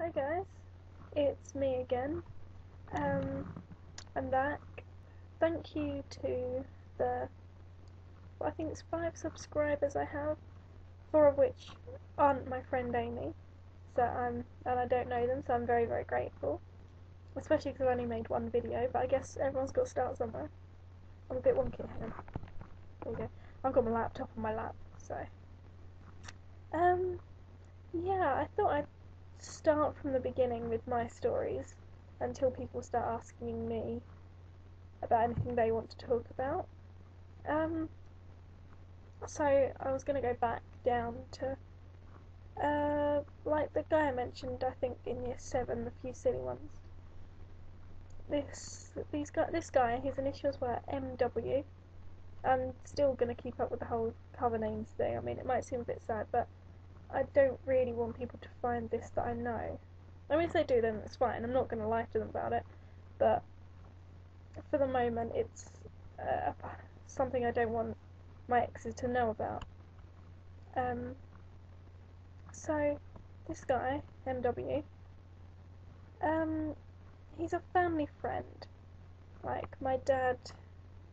Hi guys, it's me again. Um, I'm back. Thank you to the, I think it's 5 subscribers I have, 4 of which aren't my friend Amy. And I don't know them, so I'm very, very grateful. Especially because I only made one video, but I guess everyone's got to start somewhere. I'm a bit wonky here. There you go. I've got my laptop on my lap, so. Um, yeah, I thought I'd start from the beginning with my stories until people start asking me about anything they want to talk about. Um, so I was going to go back down to like the guy I mentioned, I think in year 7, the few silly ones. This guy, his initials were MW. I'm still going to keep up with the whole cover names thing. I mean, it might seem a bit sad, but I don't really want people to find this that I know. I mean, if they do, then it's fine. I'm not going to lie to them about it. But for the moment, it's something I don't want my exes to know about. So this guy, MW, he's a family friend. Like my dad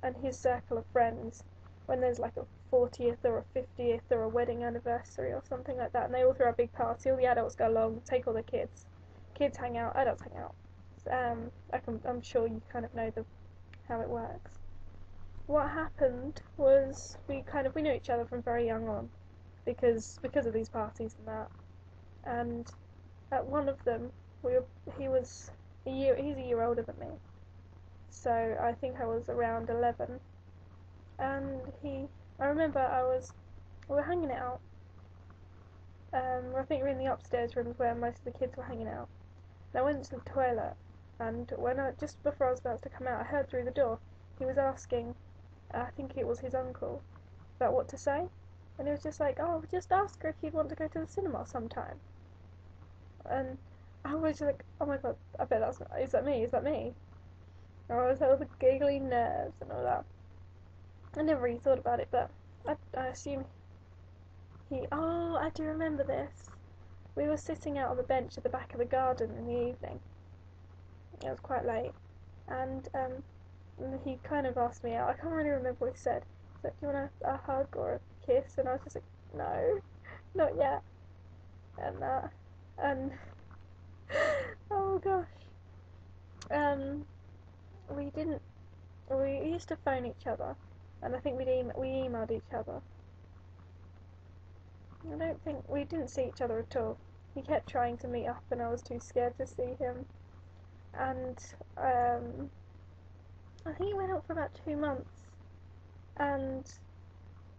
and his circle of friends, when there's like a 40th or a 50th or a wedding anniversary or something like that, and they all throw a big party, all the adults go along, take all the kids. Kids hang out, adults hang out. I'm sure you kind of know how it works. What happened was we knew each other from very young on, because of these parties and that. And at one of them, he's a year older than me, so I think I was around 11. And I remember we were hanging out. I think we were in the upstairs rooms where most of the kids were hanging out. And I went to the toilet, and just before I was about to come out, I heard through the door he was asking, I think it was his uncle, about what to say. And he was just like, "Oh, just ask her if you'd want to go to the cinema sometime." And I was like, "Oh my god, I bet is that me? Is that me?" And I was all the giggly nerves and all that. I never really thought about it, but I assume oh, I do remember this. We were sitting out on the bench at the back of the garden in the evening. It was quite late, and he kind of asked me out. I can't really remember what he said. He said, "Do you want a hug or a kiss?" And I was just like, "No, not yet." And oh gosh, um, we didn't. We used to phone each other, and I think we emailed each other. I don't think we didn't see each other at all. He kept trying to meet up, and I was too scared to see him. And I think it went on for about 2 months. And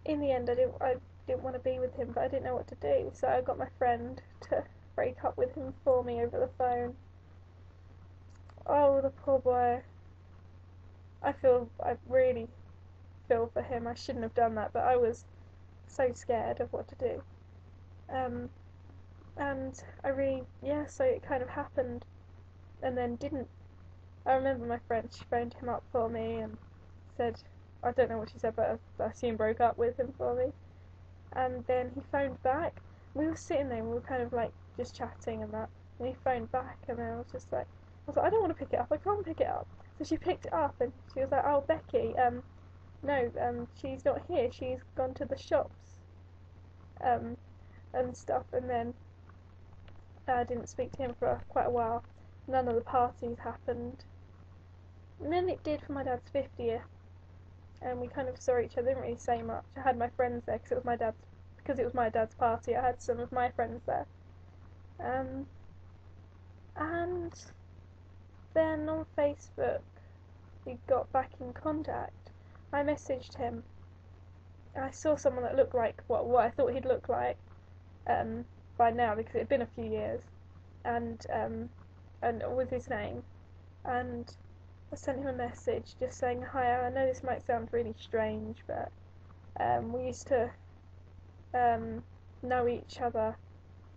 in the end, I didn't want to be with him, but I didn't know what to do. So I got my friend to break up with him for me over the phone. Oh, the poor boy. I really feel for him. I shouldn't have done that, but I was so scared of what to do. And so it kind of happened, and then didn't. I remember my friend, she phoned him up for me and said, I don't know what she said, but I assume broke up with him for me. And then he phoned back. We were sitting there and we were kind of like just chatting and that. And he phoned back, and then I was like, I don't want to pick it up. I can't pick it up. So she picked it up and she was like, "Oh, Becky, no, she's not here. She's gone to the shops, um, and stuff." And then I didn't speak to him for quite a while. None of the parties happened. And then it did for my dad's 50th, and we kind of saw each other. Didn't really say much. I had my friends there because it was my dad's party. I had some of my friends there. And then on Facebook, we got back in contact. I messaged him. I saw someone that looked like what I thought he'd look like by now, because it had been a few years, and with his name, and I sent him a message just saying, "Hi, I know this might sound really strange, but we used to know each other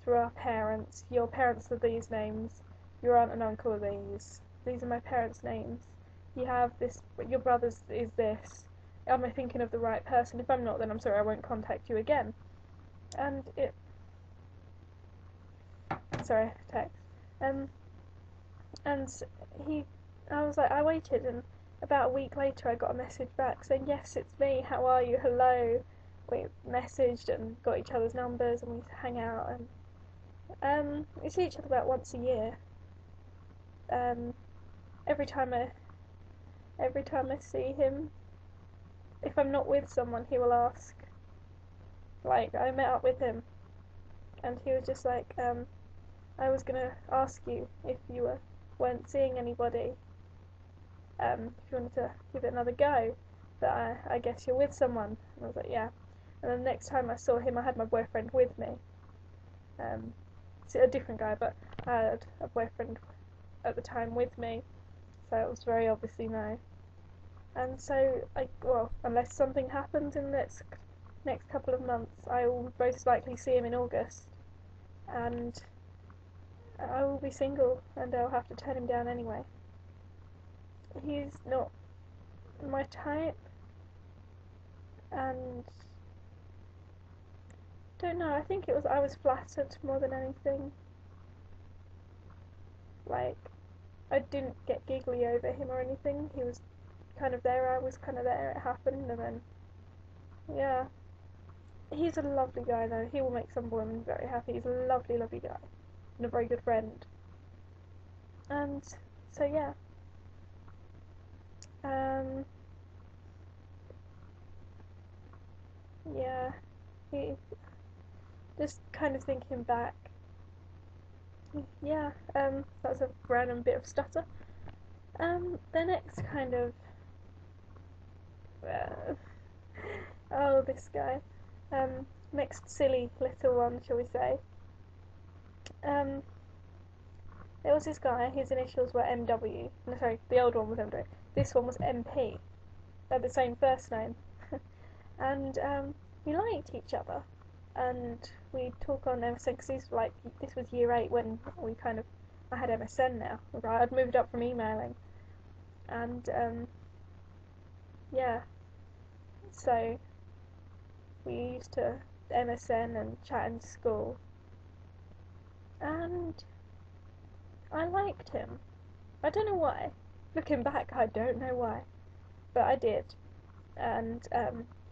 through our parents. Your parents are these names. Your aunt and uncle are these. These are my parents' names. You have this. Your brother's is this. Am I thinking of the right person? If I'm not, then I'm sorry, I won't contact you again." And sorry, text. Um, and he, I was like, I waited, and about a week later, I got a message back saying, "Yes, it's me. How are you? Hello." We messaged and got each other's numbers, and we hang out, and we see each other about once a year. Um, every time I every time I see him, if I'm not with someone, he will ask. Like, I met up with him, and he was just like, I was gonna ask you if you weren't seeing anybody, if you wanted to give it another go, but I guess you're with someone. And I was like, yeah. And then the next time I saw him, I had my boyfriend with me. It's a different guy, but I had a boyfriend at the time with me, so it was very obviously no. And so, well, unless something happens in the next couple of months, I will most likely see him in August, and I will be single, and I'll have to turn him down anyway. He's not my type, and don't know. I think I was flattered more than anything. Like, I didn't get giggly over him or anything. He was kind of there. I was kind of there. It happened, and then yeah. He's a lovely guy though. He will make some women very happy. He's a lovely, lovely guy and a very good friend. And so yeah. Um, yeah. He just kind of thinking back. Yeah. That was a random bit of stutter. The next kind of uh, oh, this guy. Next silly little one, shall we say? Um, there was this guy. His initials were MW. No, sorry, the old one was MW. This one was MP. They had the same first name, and we liked each other. And we talk on MSN because this was year 8 when I had MSN now. Right, I'd moved up from emailing, and yeah, so we used to MSN and chat in school, and I liked him. I don't know why. Looking back, I don't know why, but I did. And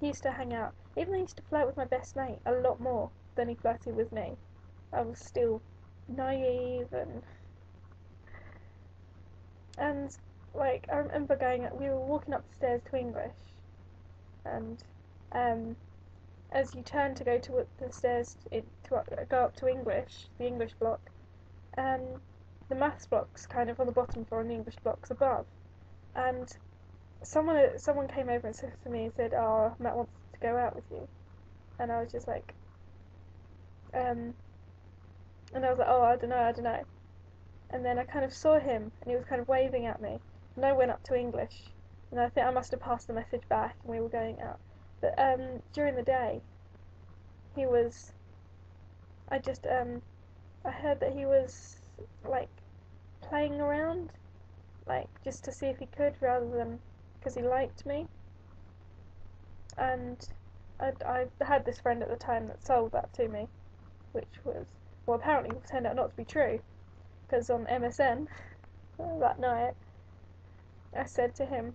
he used to hang out. Even though he used to flirt with my best mate a lot more than he flirted with me, I was still naive and like I remember we were walking up the stairs to English, and um, as you turn to go to the stairs to go up to English, the English block, um, the maths block's kind of on the bottom floor and the English block's above, and someone came over and said to me and said, "Oh, Matt wants to go out with you," and I was just like, um, and I was like, "Oh, I don't know," and then I kind of saw him and he was kind of waving at me, and I went up to English, and I think I must have passed the message back, and we were going out, but during the day, he was, I just I heard that he was like playing around, like just to see if he could rather than because he liked me. And I had this friend at the time that sold that to me, which was, well, apparently turned out not to be true, because on MSN that night I said to him,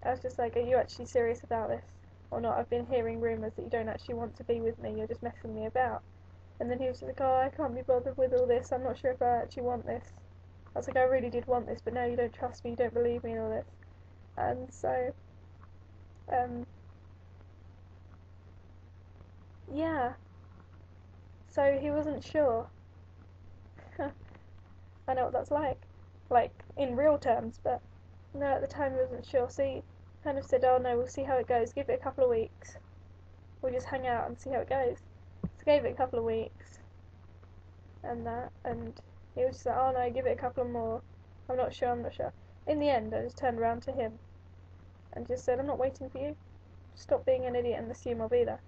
I was just like, "Are you actually serious about this or not? I've been hearing rumours that you don't actually want to be with me, you're just messing me about." And then he was just like, "Oh, I can't be bothered with all this, I'm not sure if I actually want this." I was like, "I really did want this, but no, you don't trust me, you don't believe me and all this." And so, um, yeah, so he wasn't sure. I know what that's like in real terms, but no, at the time he wasn't sure. So he kind of said, "Oh no, we'll see how it goes. Give it a couple of weeks. We'll just hang out and see how it goes." So gave it a couple of weeks, and he was just like, "Oh no, give it a couple of more. I'm not sure. I'm not sure." In the end, I just turned around to him and just said, "I'm not waiting for you. Stop being an idiot and assume I'll be there."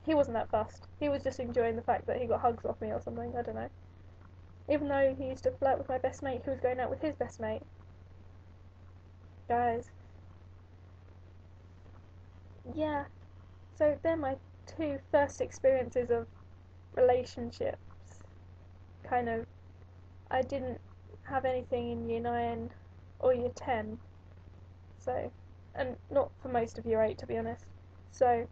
He wasn't that fussed. He was just enjoying the fact that he got hugs off me or something. I don't know. Even though he used to flirt with my best mate, who was going out with his best mate. Guys, yeah. So they're my two first experiences of relationships. Kind of. I didn't have anything in year 9 or year 10, so, and not for most of year 8 to be honest. So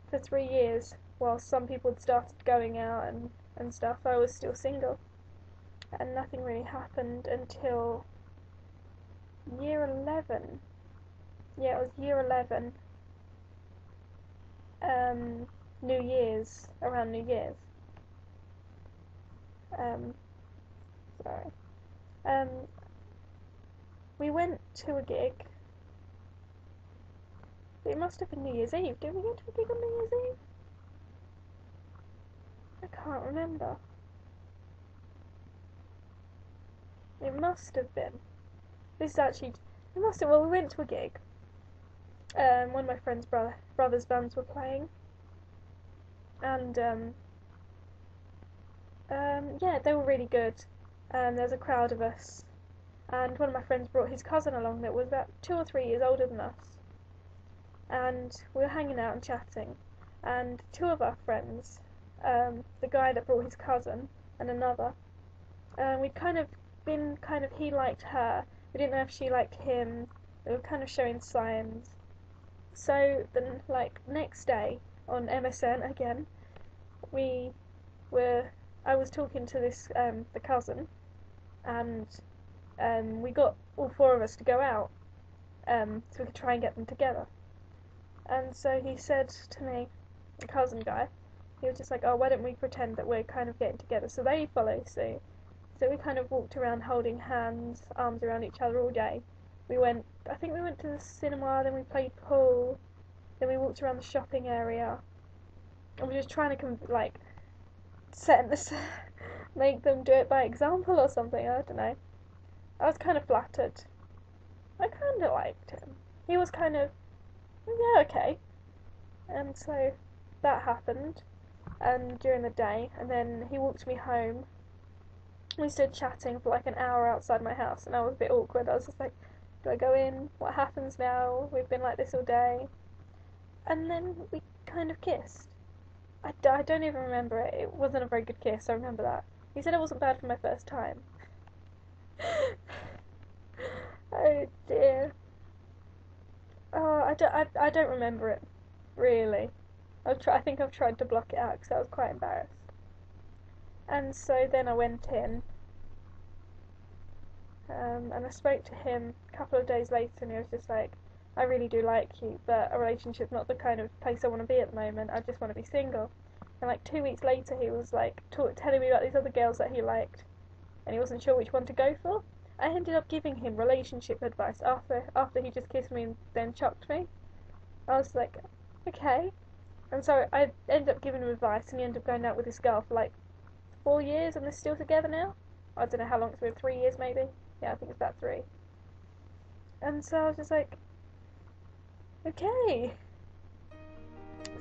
for 3 years, while some people had started going out and stuff, I was still single, and nothing really happened until year 11. Yeah, it was year 11, New Year's, around New Year's. Sorry. Um, we went to a gig. It must have been New Year's Eve. Did we go to a gig on New Year's Eve? I can't remember. It must have been. This is actually. It must have. Well, we went to a gig. One of my friend's brother's bands were playing, and yeah, they were really good. There was a crowd of us, and one of my friends brought his cousin along that was about 2 or 3 years older than us, and we were hanging out and chatting, and two of our friends, the guy that brought his cousin and another, we'd he liked her, we didn't know if she liked him, they were kind of showing signs. So then, like, next day on MSN again, I was talking to this the cousin, and we got all four of us to go out, so we could try and get them together. And so he said to me, the cousin guy, he was just like, oh, why don't we pretend that we're kind of getting together? So they follow suit. So we kind of walked around holding hands, arms around each other all day. I think we went to the cinema, then we played pool, then we walked around the shopping area. And we were just trying to make them do it by example or something, I don't know. I was kind of flattered. I kind of liked him. He was kind of, yeah, okay. And so that happened during the day, and then he walked me home. We stood chatting for like an hour outside my house, and I was a bit awkward. I was just like, do I go in? What happens now? We've been like this all day. And then we kind of kissed. I don't even remember it. It wasn't a very good kiss, I remember that. He said it wasn't bad for my first time. Oh dear. Oh, I don't remember it, really. I think I've tried to block it out because I was quite embarrassed. And so then I went in, and I spoke to him a couple of days later, and he was just like, I really do like you, but a relationship's not the kind of place I want to be at the moment. I just want to be single. And like 2 weeks later, he was like telling me about these other girls that he liked, and he wasn't sure which one to go for. I ended up giving him relationship advice after he just kissed me and then chucked me. I was like, okay. And so I ended up giving him advice, and he ended up going out with this girl for like 4 years, and they're still together now. I don't know how long it's been, 3 years maybe. Yeah, I think it's about 3. And so I was just like, okay.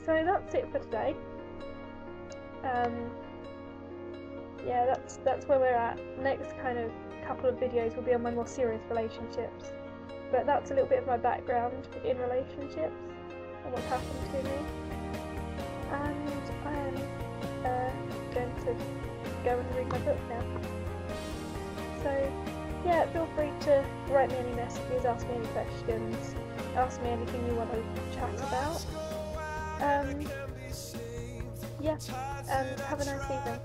So that's it for today. Yeah, that's where we're at. Next kind of couple of videos will be on my more serious relationships. But that's a little bit of my background in relationships and what's happened to me. And I am going to go and read my book now. So yeah, feel free to write me any messages, ask me any questions, ask me anything you want to chat about. Yeah, and have a nice evening.